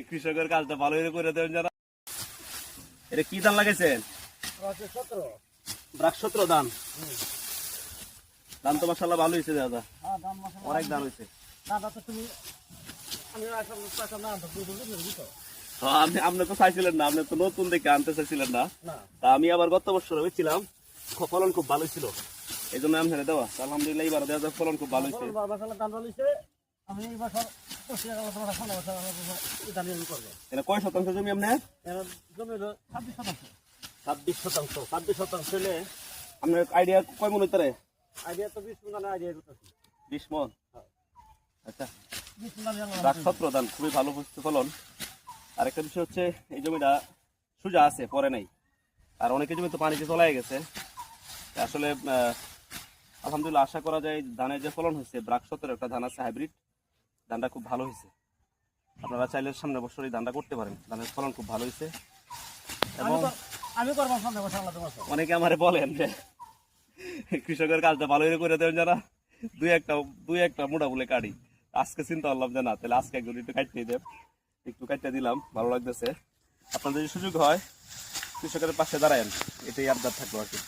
কৃষকের কাজটা ভালো করে দেবেন যারা। এটা কি ধান লাগাইছেন? ব্রাক 17 ধান। ধান তো মাশাআল্লাহ ভালো হয়েছে দাদা, অনেক ধান হয়েছে। আপনি তো চাইছিলেন না, আপনি তো নতুন দেখে আনতে চাইছিলেন না। তা আমি আবার গত বছর হয়েছিলাম, ফলন খুব ভালো ছিল, এই জন্য আমি দেওয়া। আলহামদুলিল্লাহ এবার দেওয়া যায়, ফলন খুব ভালো হয়েছে। কয় শতাংশ জমি আপনার? 26 শতাংশ হলে আপনার আইডিয়া কয় মন হইতে? আইডিয়া তো 20 মন। আচ্ছা, 17 ধান খুবই ভালো হচ্ছে ফলন। আরেকটা বিষয় হচ্ছে এই জমিটা সোজা আছে, পরে নাই। আর অনেকের জমি তো পানিতে তলায় গেছে। আসলে আলহামদুলিল্লাহ আশা করা যায় ধানের যে ফলন হয়েছে, ব্রাক 17 একটা ধান আছে হাইব্রিড, ধানটা খুব ভালো হয়েছে। আপনারা চাইলে সামনের বছর এই ধানটা করতে পারেন, ধানের ফলন খুব ভালো হয়েছে। এবং অনেকে আমারে বলেন যে কৃষকের কাজটা ভালো করে দেবেন যারা, দুই একটা মোটা বলে কাটি। আজকে চিন্তা করলাম যে না, তাহলে আজকে একজন একটু কাটতে দেব, একটু কাটতে দিলাম, ভালো লাগতেছে। আপনাদের যদি সুযোগ হয় কৃষকের পাশে দাঁড়ায়েন, এটাই আবদার থাকলো আর কি।